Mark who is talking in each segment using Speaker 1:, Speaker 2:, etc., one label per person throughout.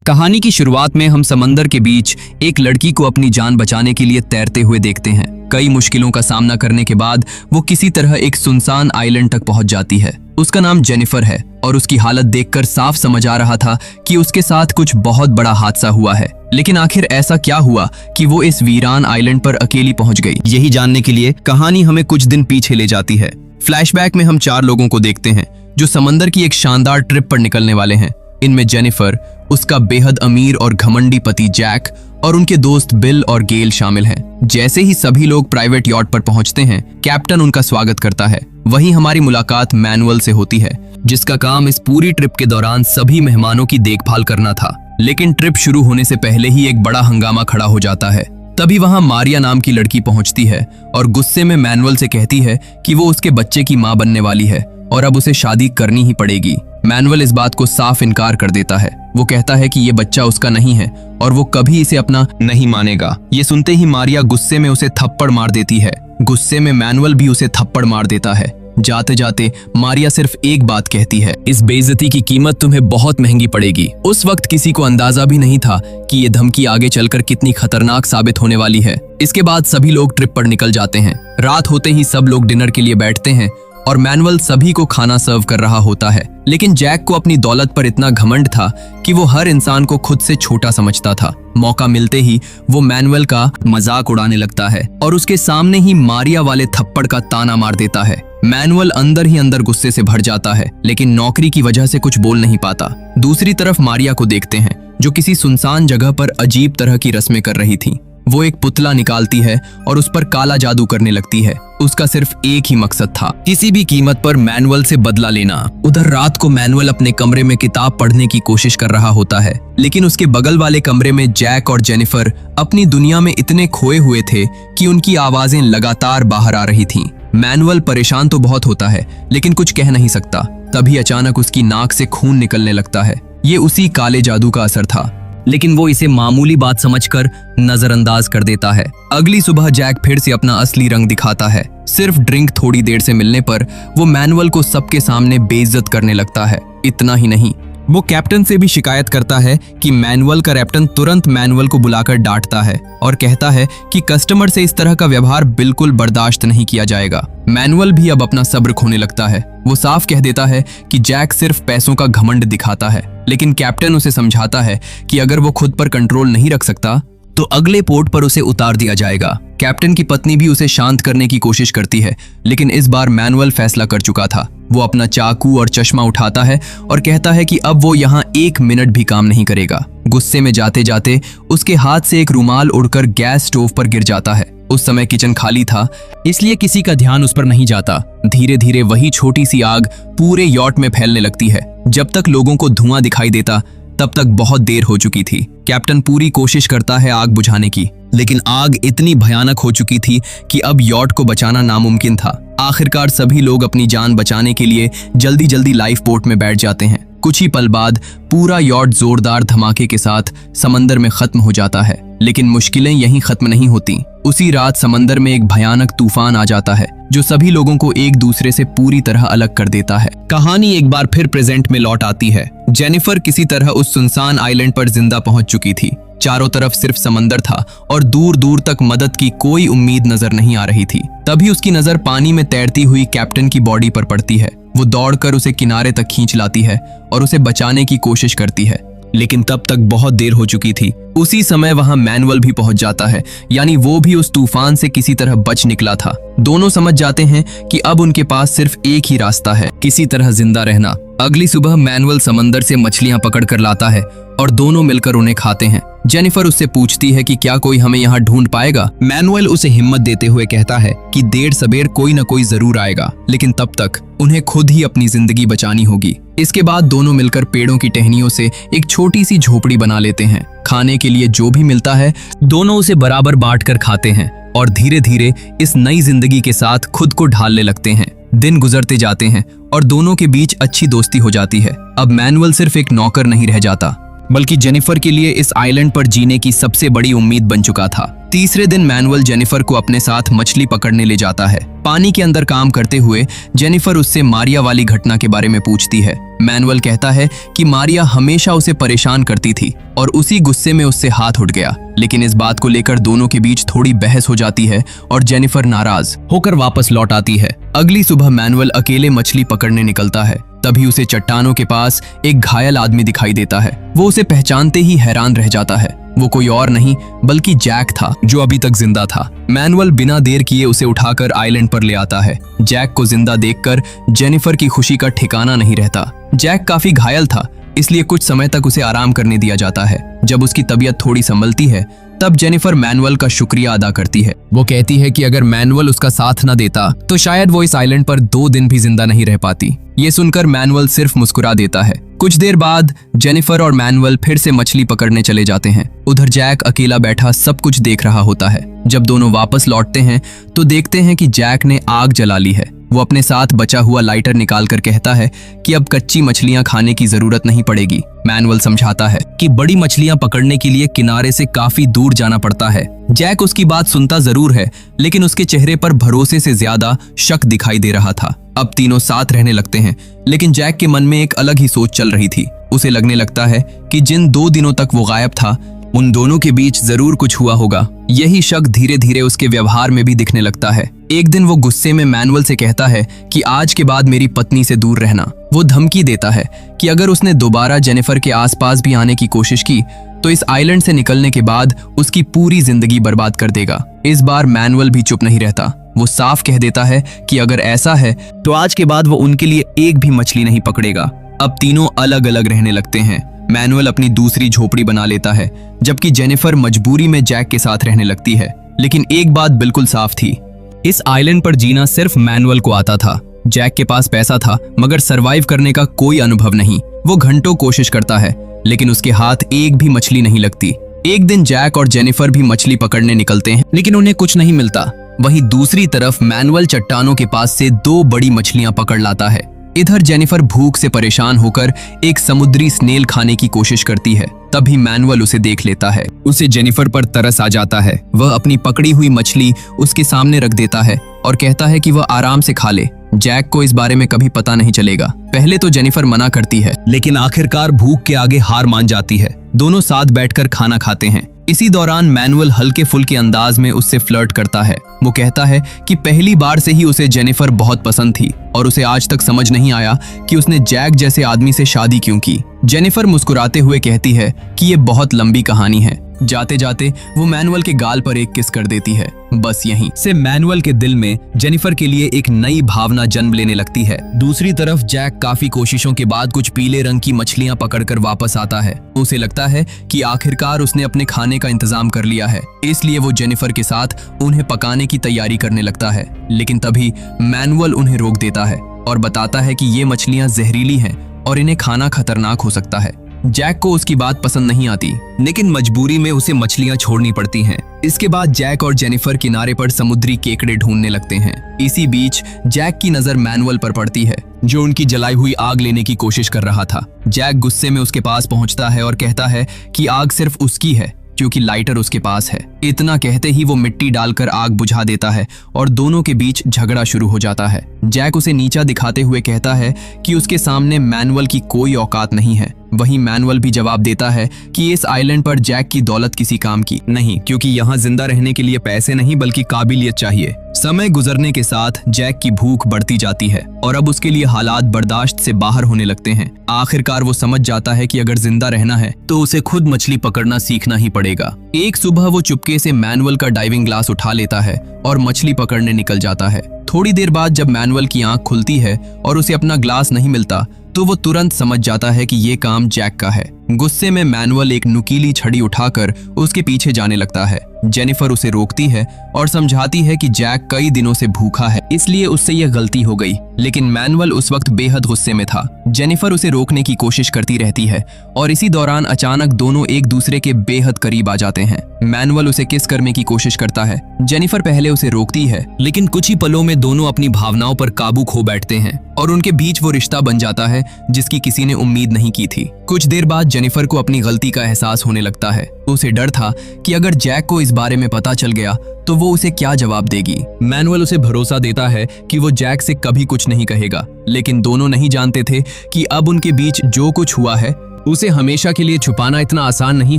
Speaker 1: कहानी की शुरुआत में हम समंदर के बीच एक लड़की को अपनी जान बचाने के लिए तैरते हुए देखते हैं। कई मुश्किलों का सामना करने के बाद वो किसी तरह एक सुनसान आइलैंड तक पहुंच जाती है। उसका नाम जेनिफर है और उसकी हालत देखकर साफ समझ आ रहा था कि उसके साथ कुछ बहुत बड़ा हादसा हुआ है। लेकिन आखिर ऐसा क्या हुआ कि वो इस वीरान आइलैंड पर अकेली पहुंच गई? यही जानने के लिए कहानी हमें कुछ दिन पीछे ले जाती है। फ्लैशबैक में हम 4 लोगों को देखते हैं जो समंदर की एक शानदार ट्रिप पर निकलने वाले हैं। इनमें जेनिफर, उसका बेहद अमीर और घमंडी पति जैक और उनके दोस्त बिल और गेल शामिल हैं। जैसे ही सभी लोग प्राइवेट यॉट पर पहुंचते हैं, कैप्टन उनका स्वागत करता है। वहीं हमारी मुलाकात मैनुअल से होती है, जिसका काम इस पूरी ट्रिप के दौरान सभी मेहमानों की देखभाल करना था। लेकिन ट्रिप शुरू होने से पहले ही एक बड़ा हंगामा खड़ा हो जाता है। तभी वहां मारिया नाम की लड़की पहुंचती है और गुस्से में मैनुअल से कहती है कि वो उसके बच्चे की मां बनने वाली है और अब उसे शादी करनी ही पड़ेगी। मैनुअल इस बात को साफ इनकार कर देता है। वो कहता है कि ये बच्चा उसका नहीं है और वो कभी इसे अपना नहीं मानेगा। ये सुनते ही मारिया गुस्से में उसे थप्पड़ मार देती है। गुस्से में मैनुअल भी उसे थप्पड़ मार देता है। जाते जाते मारिया सिर्फ एक बात कहती है, इस बेइज्जती की कीमत तुम्हें बहुत महंगी पड़ेगी। उस वक्त किसी को अंदाजा भी नहीं था कि ये धमकी आगे चलकर कितनी खतरनाक साबित होने वाली है। इसके बाद सभी लोग ट्रिप पर निकल जाते हैं। रात होते ही सब लोग डिनर के लिए बैठते हैं और मैनुअल सभी को खाना सर्व कर रहा होता है। लेकिन जैक को अपनी दौलत पर इतना घमंड था कि वो हर इंसान को खुद से छोटा समझता था। मौका मिलते ही वो मैनुअल का मजाक उड़ाने लगता है और उसके सामने ही मारिया वाले थप्पड़ का ताना मार देता है। मैनुअल अंदर ही अंदर गुस्से से भर जाता है, लेकिन नौकरी की वजह से कुछ बोल नहीं पाता। दूसरी तरफ मारिया को देखते हैं, जो किसी सुनसान जगह पर अजीब तरह की रस्में कर रही थी। वो एक पुतला निकालती है और उस पर काला जादू करने लगती है। उसका सिर्फ एक ही मकसद था, किसी भी कीमत पर मैनुअल से बदला लेना। उधर रात को मैनुअल अपने कमरे में किताब पढ़ने की कोशिश कर रहा होता है, लेकिन उसके बगल वाले कमरे में जैक और जेनिफर अपनी दुनिया में इतने खोए हुए थे कि उनकी आवाजें लगातार बाहर आ रही थीं। मैनुअल परेशान तो बहुत होता है, लेकिन कुछ कह नहीं सकता। तभी अचानक उसकी नाक से खून निकलने लगता है। ये उसी काले जादू का असर था, लेकिन वो इसे मामूली बात समझकर नजरअंदाज कर देता है। अगली सुबह जैक फिर से अपना असली रंग दिखाता है। सिर्फ ड्रिंक थोड़ी देर से मिलने पर वो मैनुअल को सबके सामने बेइज्जत करने लगता है। इतना ही नहीं, वो कैप्टन से भी शिकायत करता है कि मैनुअल का कैप्टन तुरंत मैनुअल को बुलाकर डांटता है और कहता है कि कस्टमर से इस तरह का व्यवहार बिल्कुल बर्दाश्त नहीं किया जाएगा। मैनुअल भी अब अपना सब्र खोने लगता है। वो साफ कह देता है कि जैक सिर्फ पैसों का घमंड दिखाता है, लेकिन कैप्टन उसे समझाता है कि अगर वो खुद पर कंट्रोल नहीं रख सकता तो अगले पोर्ट पर उसे उतार दिया जाएगा। कैप्टन की पत्नी भी उसे शांत करने की कोशिश करती है, लेकिन इस बार मैनुअल फैसला कर चुका था। वो अपना चाकू और चश्मा उठाता है और कहता है कि अब वो यहाँ 1 मिनट भी काम नहीं करेगा। गुस्से में जाते जाते उसके हाथ से एक रुमाल उड़कर गैस स्टोव पर गिर जाता है। उस समय किचन खाली था, इसलिए किसी का ध्यान उस पर नहीं जाता। धीरे धीरे वही छोटी सी आग पूरे यॉट में फैलने लगती है। जब तक लोगों को धुआं दिखाई देता, तब तक बहुत देर हो चुकी थी। कैप्टन पूरी कोशिश करता है आग बुझाने की, लेकिन आग इतनी भयानक हो चुकी थी कि अब यॉट को बचाना नामुमकिन था। आखिरकार सभी लोग अपनी जान बचाने के लिए जल्दी जल्दी लाइफ बोट में बैठ जाते हैं। कुछ ही पल बाद पूरा यॉट जोरदार धमाके के साथ समंदर में खत्म हो जाता है। लेकिन मुश्किलें यहीं खत्म नहीं होती। उसी रात समंदर में एक भयानक तूफान आ जाता है, जो सभी लोगों को एक दूसरे से पूरी तरह अलग कर देता है। कहानी एक बार फिर प्रेजेंट में लौट आती है। जेनिफर किसी तरह उस सुनसान आइलैंड पर जिंदा पहुंच चुकी थी। चारों तरफ सिर्फ समंदर था और दूर दूर तक मदद की कोई उम्मीद नजर नहीं आ रही थी। तभी उसकी नजर पानी में तैरती हुई कैप्टन की बॉडी पर पड़ती है। वो दौड़कर उसे किनारे तक खींच लाती है और उसे बचाने की कोशिश करती है, लेकिन तब तक बहुत देर हो चुकी थी। उसी समय वहां मैनुअल भी पहुंच जाता है, यानी वो भी उस तूफान से किसी तरह बच निकला था। दोनों समझ जाते हैं कि अब उनके पास सिर्फ एक ही रास्ता है, किसी तरह जिंदा रहना। अगली सुबह मैनुअल समंदर से मछलियां पकड़ कर लाता है और दोनों मिलकर उन्हें खाते हैं। जेनिफर उससे पूछती है कि क्या कोई हमें यहाँ ढूंढ पाएगा। मैनुअल उसे हिम्मत देते हुए कहता है कि देर सबेर कोई न कोई जरूर आएगा, लेकिन तब तक उन्हें खुद ही अपनी जिंदगी बचानी होगी। इसके बाद दोनों मिलकर पेड़ों की टहनियों से एक छोटी सी झोपड़ी बना लेते हैं। खाने के लिए जो भी मिलता है दोनों उसे बराबर बांट कर खाते हैं और धीरे धीरे इस नई जिंदगी के साथ खुद को ढालने लगते हैं। दिन गुजरते जाते हैं और दोनों के बीच अच्छी दोस्ती हो जाती है। अब मैनुअल सिर्फ एक नौकर नहीं रह जाता, बल्कि जेनिफर के लिए इस आइलैंड पर जीने की सबसे बड़ी उम्मीद बन चुका था। तीसरे दिन मैनुअल जेनिफर को अपने साथ मछली पकड़ने ले जाता है। पानी के अंदर काम करते हुए जेनिफर उससे मारिया वाली घटना के बारे में पूछती है। मैनुअल कहता है कि मारिया हमेशा उसे परेशान करती थी और उसी गुस्से में उससे हाथ उठ गया। लेकिन इस बात को लेकर दोनों के बीच थोड़ी बहस हो जाती है और जेनिफर नाराज होकर वापस लौट आती है। अगली सुबह मैनुअल अकेले मछली पकड़ने निकलता है। तभी उसे चट्टानों के पास एक घायल आदमी दिखाई देता है। वो उसे पहचानते ही हैरान रह जाता है। वो कोई और नहीं बल्कि जैक था, जो अभी तक जिंदा था। मैनुअल बिना देर किए उसे उठाकर आइलैंड पर ले आता है। जैक को जिंदा देखकर जेनिफर की खुशी का ठिकाना नहीं रहता। जैक काफी घायल था, इसलिए कुछ समय तक उसे आराम करने दिया जाता है। जब उसकी तबीयत थोड़ी संभलती है, तब जेनिफर मैनुअल का शुक्रिया अदा करती है। वो कहती है कि अगर मैनुअल उसका साथ न देता तो शायद वो इस आइलैंड पर 2 दिन भी जिंदा नहीं रह पाती। ये सुनकर मैनुअल सिर्फ मुस्कुरा देता है। कुछ देर बाद जेनिफर और मैनुअल फिर से मछली पकड़ने चले जाते हैं। उधर जैक अकेला बैठा सब कुछ देख रहा होता है। जब दोनों वापस लौटते हैं तो देखते हैं कि जैक ने आग जला ली है। वो अपने साथ बचा हुआ लाइटर निकालकर कहता है कि अब कच्ची मछलियां खाने की जरूरत नहीं पड़ेगी। मैनुअल समझाता है कि बड़ी मछलियां पकड़ने के लिए किनारे से काफी दूर जाना पड़ता है। जैक उसकी बात सुनता जरूर है, लेकिन उसके चेहरे पर भरोसे से ज्यादा शक दिखाई दे रहा था। अब तीनों साथ रहने लगते हैं, लेकिन जैक के मन में एक अलग ही सोच चल रही थी। उसे लगने लगता है कि जिन 2 दिनों तक वो गायब था, उन दोनों के बीच जरूर कुछ हुआ होगा। यही शक धीरे धीरे उसके व्यवहार में भी दिखने लगता है। एक दिन वो गुस्से में मैनुअल से कहता है कि आज के बाद मेरी पत्नी से दूर रहना। वो धमकी देता है कि अगर उसने दोबारा जेनिफर के आसपास भी आने की कोशिश की तो इस आइलैंड से निकलने के बाद उसकी पूरी जिंदगी बर्बाद कर देगा। इस बार मैनुअल भी चुप नहीं रहता। वो साफ कह देता है कि अगर ऐसा है तो आज के बाद वो उनके लिए एक भी मछली नहीं पकड़ेगा। अब तीनों अलग अलग रहने लगते हैं। मैनुअल अपनी दूसरी झोपड़ी बना लेता है, जबकि जेनिफर मजबूरी में जैक के साथ रहने लगती है। लेकिन एक बात बिल्कुल साफ थी, इस आइलैंड पर जीना सिर्फ मैनुअल को आता था। जैक के पास पैसा था, मगर सरवाइव करने का कोई अनुभव नहीं। वो घंटों कोशिश करता है, लेकिन उसके हाथ एक भी मछली नहीं लगती। एक दिन जैक और जेनिफर भी मछली पकड़ने निकलते हैं, लेकिन उन्हें कुछ नहीं मिलता। वहीं दूसरी तरफ मैनुअल चट्टानों के पास से 2 बड़ी मछलियां पकड़ लाता है। इधर जेनिफर भूख से परेशान होकर एक समुद्री स्नेल खाने की कोशिश करती है। तभी मैनुअल उसे देख लेता है। उसे जेनिफर पर तरस आ जाता है। वह अपनी पकड़ी हुई मछली उसके सामने रख देता है और कहता है कि वह आराम से खा ले। जैक को इस बारे में कभी पता नहीं चलेगा। पहले तो जेनिफर मना करती है, लेकिन आखिरकार भूख के आगे हार मान जाती है। दोनों साथ बैठकर खाना खाते हैं। इसी दौरान मैनुअल हल्के फुल्के अंदाज में उससे फ्लर्ट करता है। वो कहता है कि पहली बार से ही उसे जेनिफर बहुत पसंद थी और उसे आज तक समझ नहीं आया कि उसने जैक जैसे आदमी से शादी क्यों की। जेनिफर मुस्कुराते हुए कहती है कि ये बहुत लंबी कहानी है। जाते जाते वो मैनुअल के गाल पर एक किस कर देती है। बस यहीं से मैनुअल के दिल में जेनिफर के लिए एक नई भावना जन्म लेने लगती है। दूसरी तरफ जैक काफी कोशिशों के बाद कुछ पीले रंग की मछलियां पकड़कर वापस आता है। उसे लगता है कि आखिरकार उसने अपने खाने का इंतजाम कर लिया है, इसलिए वो जेनिफर के साथ उन्हें पकाने की तैयारी करने लगता है। लेकिन तभी मैनुअल उन्हें रोक देता है और बताता है कि ये मछलियां जहरीली हैं और इन्हें खाना खतरनाक हो सकता है। जैक को उसकी बात पसंद नहीं आती, लेकिन मजबूरी में उसे मछलियां छोड़नी पड़ती हैं। इसके बाद जैक और जेनिफर किनारे पर समुद्री केकड़े ढूंढने लगते हैं। इसी बीच जैक की नजर मैनुअल पर पड़ती है, जो उनकी जलाई हुई आग लेने की कोशिश कर रहा था। जैक गुस्से में उसके पास पहुंचता है और कहता है कि आग सिर्फ उसकी है क्योंकि लाइटर उसके पास है। इतना कहते ही वो मिट्टी डालकर आग बुझा देता है और दोनों के बीच झगड़ा शुरू हो जाता है। जैक उसे नीचा दिखाते हुए कहता है कि उसके सामने मैनुअल की कोई औकात नहीं है। वहीं मैनुअल भी जवाब देता है कि इस आइलैंड पर जैक की दौलत किसी काम की नहीं, क्योंकि यहाँ जिंदा रहने के लिए पैसे नहीं बल्कि काबिलियत चाहिए। समय गुजरने के साथ जैक की भूख बढ़ती जाती है और अब उसके लिए हालात बर्दाश्त से बाहर होने लगते हैं। आखिरकार वो समझ जाता है कि अगर जिंदा रहना है तो उसे खुद मछली पकड़ना सीखना ही पड़ेगा। एक सुबह वो चुपके से मैनुअल का डाइविंग ग्लास उठा लेता है और मछली पकड़ने निकल जाता है। थोड़ी देर बाद जब मैनुअल की आंख खुलती है और उसे अपना ग्लास नहीं मिलता तो वो तुरंत समझ जाता है कि ये काम जैक का है। गुस्से में मैनुअल एक नुकीली छड़ी उठाकर उसके पीछे जाने लगता है। जेनिफर उसे रोकती है और समझाती है कि जैक कई दिनों से भूखा है, इसलिए उससे यह गलती हो गई। लेकिन मैनुअल उस वक्त बेहद गुस्से में था। जेनिफर उसे रोकने की कोशिश करती रहती है और इसी दौरान अचानक दोनों एक दूसरे के बेहद करीब आ जाते हैं। मैनुअल उसे किस करने की कोशिश करता है। जेनिफर पहले उसे रोकती है, लेकिन कुछ ही पलों में दोनों अपनी भावनाओं पर काबू खो बैठते हैं और उनके बीच वो रिश्ता बन जाता है जिसकी किसी ने उम्मीद नहीं की थी। कुछ देर बाद जेनिफर को अपनी गलती का एहसास होने लगता है। उसे डर था कि अगर जैक को इस बारे में पता चल गया तो वो उसे क्या जवाब देगी। मैनुअल उसे भरोसा देता है कि वो जैक से कभी कुछ नहीं कहेगा, लेकिन दोनों नहीं जानते थे कि अब उनके बीच जो कुछ हुआ है उसे हमेशा के लिए छुपाना इतना आसान नहीं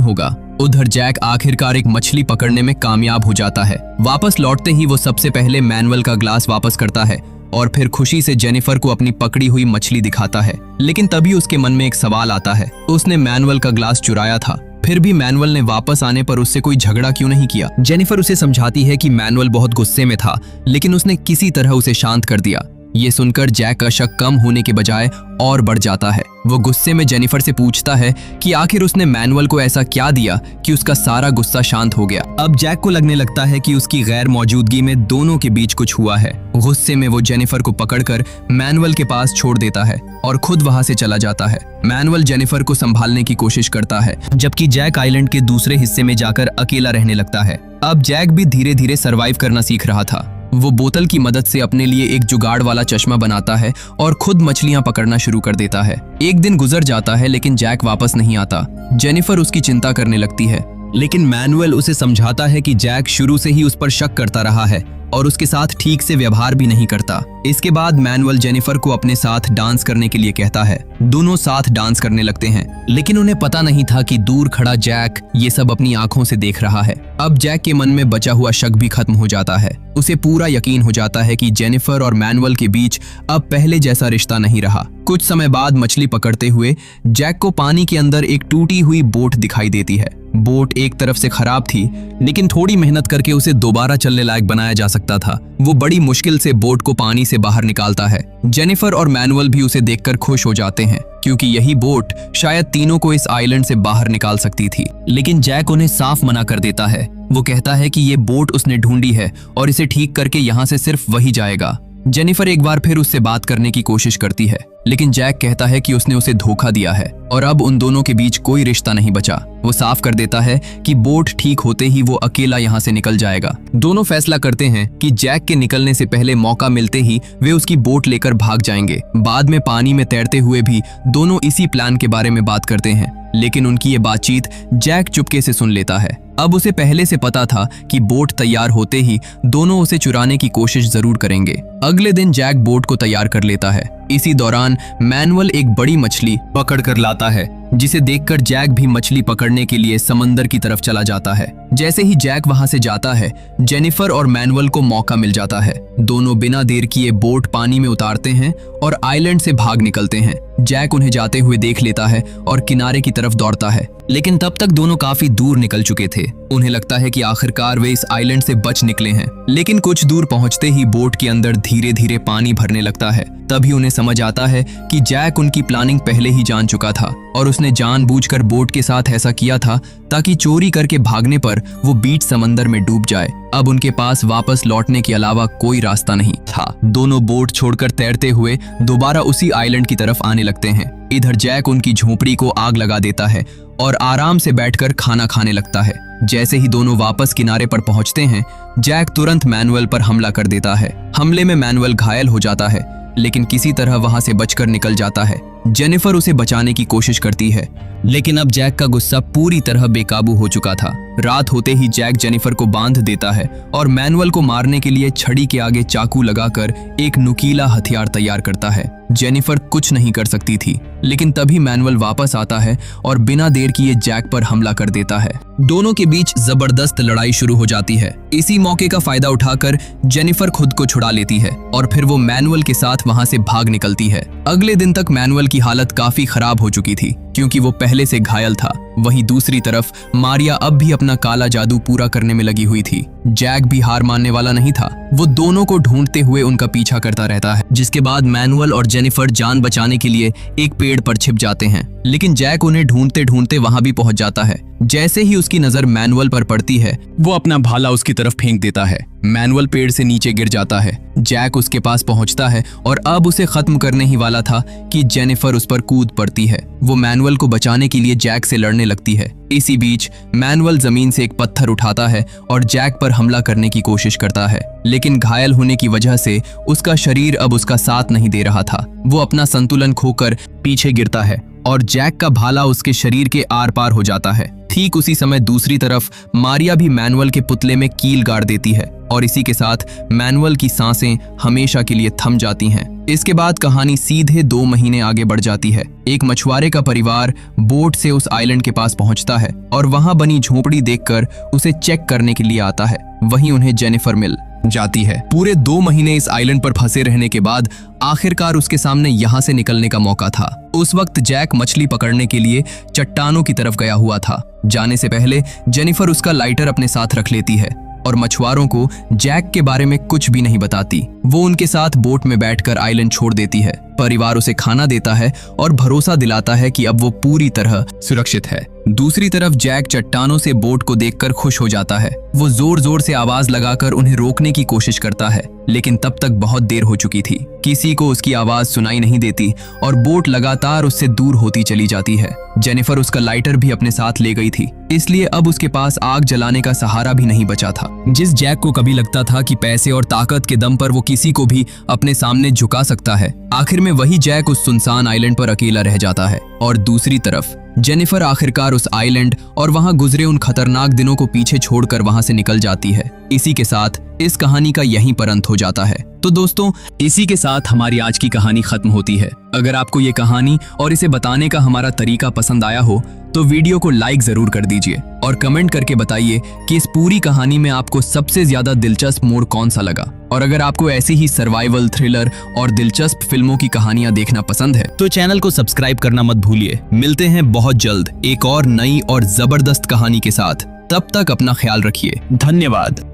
Speaker 1: होगा। उधर जैक आखिरकार एक मछली पकड़ने में कामयाब हो जाता है। वापस लौटते ही वो सबसे पहले मैनुअल का ग्लास वापस करता है और फिर खुशी से जेनिफर को अपनी पकड़ी हुई मछली दिखाता है। लेकिन तभी उसके मन में एक सवाल आता है, उसने मैनुअल का ग्लास चुराया था, फिर भी मैनुअल ने वापस आने पर उससे कोई झगड़ा क्यों नहीं किया। जेनिफर उसे समझाती है कि मैनुअल बहुत गुस्से में था, लेकिन उसने किसी तरह उसे शांत कर दिया। ये सुनकर जैक का शक कम होने के बजाय और बढ़ जाता है। वो गुस्से में जेनिफर से पूछता है कि आखिर उसने मैनुअल को ऐसा क्या दिया कि उसका सारा गुस्सा शांत हो गया। अब जैक को लगने लगता है कि उसकी गैर मौजूदगी में दोनों के बीच कुछ हुआ है। गुस्से में वो जेनिफर को पकड़कर मैनुअल के पास छोड़ देता है और खुद वहां से चला जाता है। मैनुअल जेनिफर को संभालने की कोशिश करता है, जबकि जैक आइलैंड के दूसरे हिस्से में जाकर अकेला रहने लगता है। अब जैक भी धीरे धीरे सर्वाइव करना सीख रहा था। वो बोतल की मदद से अपने लिए एक जुगाड़ वाला चश्मा बनाता है और खुद मछलियां पकड़ना शुरू कर देता है। एक दिन गुजर जाता है, लेकिन जैक वापस नहीं आता। जेनिफर उसकी चिंता करने लगती है, लेकिन मैनुअल उसे समझाता है कि जैक शुरू से ही उस पर शक करता रहा है और उसके साथ ठीक से व्यवहार भी नहीं करता। इसके बाद मैनुअल जेनिफर को अपने साथ डांस करने के लिए कहता है। दोनों साथ डांस करने लगते हैं, लेकिन उन्हें पता नहीं था कि दूर खड़ा जैक ये सब अपनी आंखों से देख रहा है। अब जैक के मन में बचा हुआ शक भी खत्म हो जाता है। उसे पूरा यकीन हो जाता है कि जेनिफर और मैनुअल के बीच अब पहले जैसा रिश्ता नहीं रहा। कुछ समय बाद मछली पकड़ते हुए जैक को पानी के अंदर एक टूटी हुई बोट दिखाई देती है। बोट एक तरफ से खराब थी, लेकिन थोड़ी मेहनत करके उसे दोबारा चलने लायक बनाया जा सकता था। वो बड़ी मुश्किल से बोट को पानी से बाहर निकालता है। जेनिफर और मैनुअल भी उसे देखकर खुश हो जाते हैं, क्योंकि यही बोट शायद तीनों को इस आइलैंड से बाहर निकाल सकती थी। लेकिन जैक उन्हें साफ मना कर देता है। वो कहता है कि ये बोट उसने ढूंढी है और इसे ठीक करके यहाँ से सिर्फ वही जाएगा। जेनिफर एक बार फिर उससे बात करने की कोशिश करती है, लेकिन जैक कहता है कि उसने उसे धोखा दिया है और अब उन दोनों के बीच कोई रिश्ता नहीं बचा। वो साफ कर देता है कि बोट ठीक होते ही वो अकेला यहाँ से निकल जाएगा। दोनों फैसला करते हैं कि जैक के निकलने से पहले मौका मिलते ही वे उसकी बोट लेकर भाग जाएंगे। बाद में पानी में तैरते हुए भी दोनों इसी प्लान के बारे में बात करते हैं, लेकिन उनकी ये बातचीत जैक चुपके से सुन लेता है। अब उसे पहले से पता था कि बोट तैयार होते ही दोनों उसे चुराने की कोशिश जरूर करेंगे। अगले दिन जैक बोट को तैयार कर लेता है। इसी दौरान मैनुअल एक बड़ी मछली पकड़ कर लाता है, जिसे देखकर जैक भी मछली पकड़ने के लिए समंदर की तरफ चला जाता है। जैसे ही जैक वहां से जाता है, जेनिफर और मैनुअल को मौका मिल जाता है। दोनों बिना देर किए बोट पानी में उतारते हैं और आइलैंड से भाग निकलते हैं। जैक उन्हें जाते हुए देख लेता है और किनारे की तरफ दौड़ता है, लेकिन तब तक दोनों काफी दूर निकल चुके थे। उन्हें लगता है कि आखिरकार वे इस आइलैंड से बच निकले हैं, लेकिन कुछ दूर पहुंचते ही बोट के अंदर धीरे धीरे पानी भरने लगता है। तभी उन्हें समझ आता है कि जैक उनकी प्लानिंग पहले ही जान चुका था और उसने जानबूझकर बोट के साथ ऐसा किया था ताकि चोरी करके भागने पर वो बीच समंदर में डूब जाए। अब उनके पास वापस लौटने के अलावा कोई रास्ता नहीं था। दोनों बोट छोड़कर तैरते हुए दोबारा उसी आइलैंड की तरफ आने लगते हैं। इधर जैक उनकी झोपड़ी को आग लगा देता है और आराम से बैठकर खाना खाने लगता है। जैसे ही दोनों वापस किनारे पर पहुंचते हैं, जैक तुरंत मैनुअल पर हमला कर देता है। हमले में मैनुअल घायल हो जाता है, लेकिन किसी तरह वहां से बचकर निकल जाता है। जेनिफर उसे बचाने की कोशिश करती है, लेकिन अब जैक का गुस्सा पूरी तरह बेकाबू हो चुका था। रात होते ही जैक जेनिफर को बांध देता है और मैनुअल को मारने के लिए छड़ी के आगे चाकू लगाकर एक नुकीला हथियार तैयार करता है। जेनिफर कुछ नहीं कर सकती थी, लेकिन तभी मैनुअल वापस आता है और बिना देर किए जैक पर हमला कर देता है। दोनों के बीच जबरदस्त लड़ाई शुरू हो जाती है। इसी मौके का फायदा उठाकर जेनिफर खुद को छुड़ा लेती है और फिर वो मैनुअल के साथ वहां से भाग निकलती है। अगले दिन तक मैनुअल की हालत काफी खराब हो चुकी थी, क्योंकि वो पहले से घायल था। वहीं दूसरी तरफ मारिया अब भी अपना काला जादू पूरा करने में लगी हुई थी। जैक भी हार मानने वाला नहीं था। वो दोनों को ढूंढते हुए उनका पीछा करता रहता है, जिसके बाद मैनुअल और जेनिफर जान बचाने के लिए एक पेड़ पर छिप जाते हैं। लेकिन जैक उन्हें ढूंढते ढूंढते वहां भी पहुंच जाता है। जैसे ही उसकी नजर मैनुअल पर पड़ती है, वो अपना भाला उसकी तरफ फेंक देता है। मैनुअल पेड़ से नीचे गिर जाता है। जैक उसके पास पहुंचता है और अब उसे खत्म करने ही वाला था कि जेनिफर उस पर कूद पड़ती है। वो मैनुअल को बचाने के लिए जैक से लड़ने लगती है। इसी बीच मैनुअल जमीन से एक पत्थर उठाता है और जैक पर हमला करने की कोशिश करता है, लेकिन घायल होने की वजह से उसका शरीर अब उसका साथ नहीं दे रहा था। वो अपना संतुलन खोकर पीछे गिरता है और जैक का भाला उसके शरीर के आर पार हो जाता है। ठीक उसी समय दूसरी तरफ मारिया भी मैनुअल के पुतले में कील गाड़ देती है और इसी के साथ मैनुअल की सांसें हमेशा के लिए थम जाती हैं। इसके बाद कहानी सीधे 2 महीने आगे बढ़ जाती है। एक मछुआरे का परिवार बोट से उस आइलैंड के पास पहुंचता है और वहां बनी झोपड़ी देखकर उसे चेक करने के लिए आता है। वहीं उन्हें जेनिफर मिल जाती है। पूरे 2 महीने इस आइलैंड पर फंसे रहने के बाद आखिरकार उसके सामने यहाँ से निकलने का मौका था। उस वक्त जैक मछली पकड़ने के लिए चट्टानों की तरफ गया हुआ था। जाने से पहले जेनिफर उसका लाइटर अपने साथ रख लेती है और मछुआरों को जैक के बारे में कुछ भी नहीं बताती। वो उनके साथ बोट में बैठकर आइलैंड छोड़ देती है। परिवार उसे खाना देता है और भरोसा दिलाता है कि अब वो पूरी तरह सुरक्षित है। दूसरी तरफ जैक चट्टानों से बोट को देखकर खुश हो जाता है। वो जोर जोर से आवाज लगाकर उन्हें रोकने की कोशिश करता है, लेकिन तब तक बहुत देर हो चुकी थी। किसी को उसकी आवाज सुनाई नहीं देती और बोट लगातार उससे दूर होती चली जाती है। जेनिफर उसका लाइटर भी अपने साथ ले गई थी, इसलिए अब उसके पास आग जलाने का सहारा भी नहीं बचा था। जिस जैक को कभी लगता था कि पैसे और ताकत के दम पर वो किसी को भी अपने सामने झुका सकता है, आखिर में वही जैक उस सुनसान आइलैंड पर अकेला रह जाता है। और दूसरी तरफ जेनिफर आखिरकार उस आइलैंड और वहां गुजरे उन खतरनाक दिनों को पीछे छोड़कर वहां से निकल जाती है। इसी के साथ इस कहानी का यहीं पर अंत हो जाता है। तो दोस्तों, इसी के साथ हमारी आज की कहानी खत्म होती है। अगर आपको ये कहानी और इसे बताने का हमारा तरीका पसंद आया हो तो वीडियो को लाइक जरूर कर दीजिए और कमेंट करके बताइए कि इस पूरी कहानी में आपको सबसे ज्यादा दिलचस्प मोड़ कौन सा लगा। और अगर आपको ऐसी ही सर्वाइवल, थ्रिलर और दिलचस्प फिल्मों की कहानियां देखना पसंद है तो चैनल को सब्सक्राइब करना मत भूलिए। मिलते हैं बहुत जल्द एक और नई और जबरदस्त कहानी के साथ। तब तक अपना ख्याल रखिए। धन्यवाद।